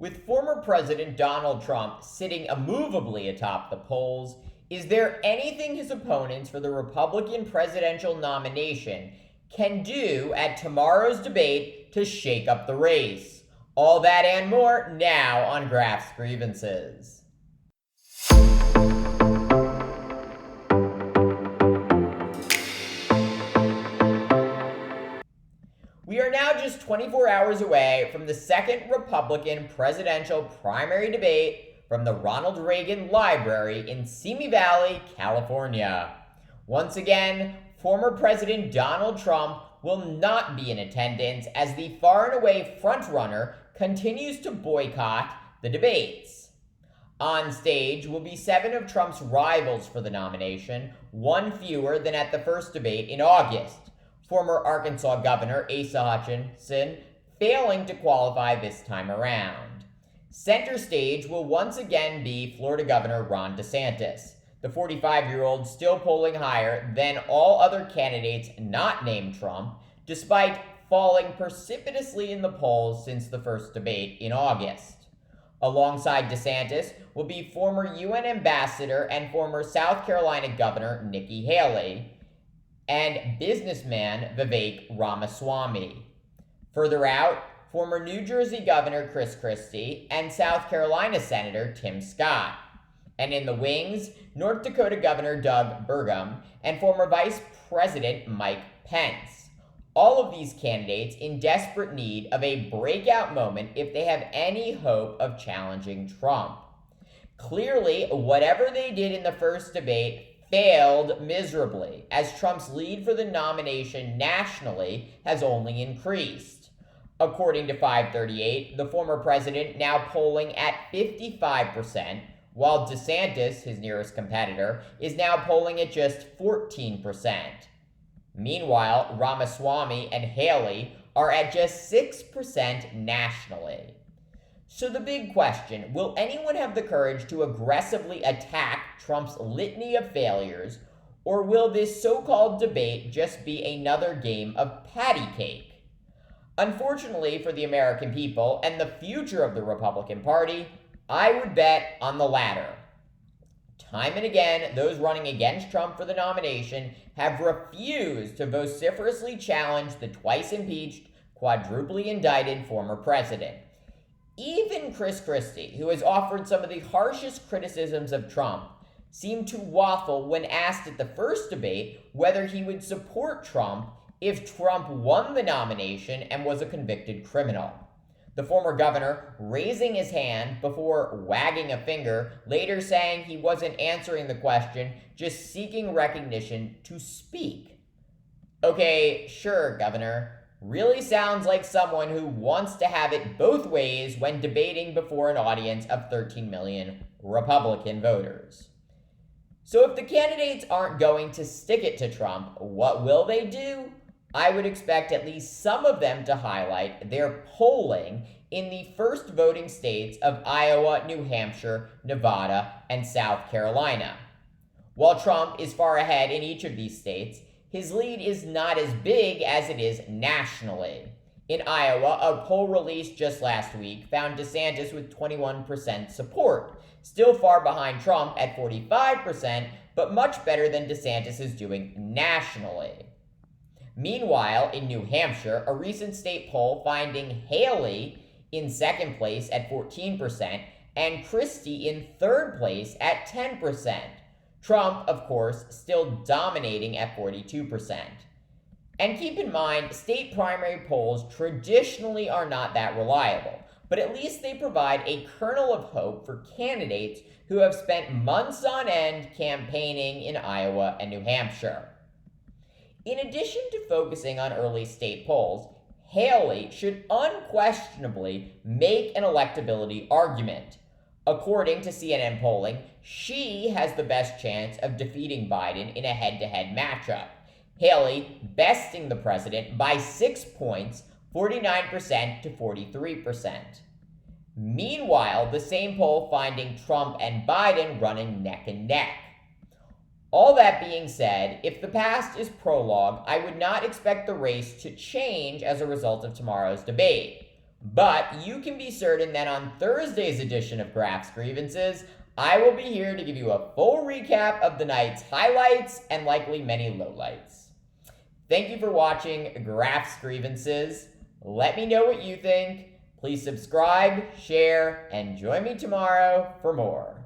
With former President Donald Trump sitting immovably atop the polls, is there anything his opponents for the Republican presidential nomination can do at tomorrow's debate to shake up the race? All that and more now on Graph's Grievances. We are now just 24 hours away from the second Republican presidential primary debate from the Ronald Reagan Library in Simi Valley, California. Once again, former President Donald Trump will not be in attendance as the far and away frontrunner continues to boycott the debates. On stage will be 7 of Trump's rivals for the nomination, one fewer than at the first debate in August. Former Arkansas Governor Asa Hutchinson failing to qualify this time around. Center stage will once again be Florida Governor Ron DeSantis, the 45-year-old still polling higher than all other candidates not named Trump, despite falling precipitously in the polls since the first debate in August. Alongside DeSantis will be former UN Ambassador and former South Carolina Governor Nikki Haley, and businessman Vivek Ramaswamy. Further out, former New Jersey Governor Chris Christie and South Carolina Senator Tim Scott. And in the wings, North Dakota Governor Doug Burgum and former Vice President Mike Pence. All of these candidates in desperate need of a breakout moment if they have any hope of challenging Trump. Clearly, whatever they did in the first debate failed miserably, as Trump's lead for the nomination nationally has only increased. According to 538, the former president now polling at 55%, while DeSantis, his nearest competitor, is now polling at just 14%. Meanwhile, Ramaswamy and Haley are at just 6% nationally. So the big question, will anyone have the courage to aggressively attack Trump's litany of failures, or will this so-called debate just be another game of patty cake? Unfortunately for the American people and the future of the Republican Party, I would bet on the latter. Time and again, those running against Trump for the nomination have refused to vociferously challenge the twice impeached, quadruply indicted former president. Even Chris Christie, who has offered some of the harshest criticisms of Trump, seemed to waffle when asked at the first debate whether he would support Trump if Trump won the nomination and was a convicted criminal. The former governor raising his hand before wagging a finger, later saying he wasn't answering the question, just seeking recognition to speak. Okay, sure, Governor. Really sounds like someone who wants to have it both ways when debating before an audience of 13 million Republican voters. So if the candidates aren't going to stick it to Trump, what will they do? I would expect at least some of them to highlight their polling in the first voting states of Iowa, New Hampshire, Nevada, and South Carolina. While Trump is far ahead in each of these states, his lead is not as big as it is nationally. In Iowa, a poll released just last week found DeSantis with 21% support, still far behind Trump at 45%, but much better than DeSantis is doing nationally. Meanwhile, in New Hampshire, a recent state poll finding Haley in second place at 14% and Christie in third place at 10%. Trump, of course, still dominating at 42%. And keep in mind, state primary polls traditionally are not that reliable, but at least they provide a kernel of hope for candidates who have spent months on end campaigning in Iowa and New Hampshire. In addition to focusing on early state polls, Haley should unquestionably make an electability argument. According to CNN polling, she has the best chance of defeating Biden in a head-to-head matchup. Haley besting the president by 6 points, 49% to 43%. Meanwhile, the same poll finding Trump and Biden running neck and neck. All that being said, if the past is prologue, I would not expect the race to change as a result of tomorrow's debate. But you can be certain that on Thursday's edition of Graph's Grievances, I will be here to give you a full recap of the night's highlights and likely many lowlights. Thank you for watching Graph's Grievances. Let me know what you think. Please subscribe, share, and join me tomorrow for more.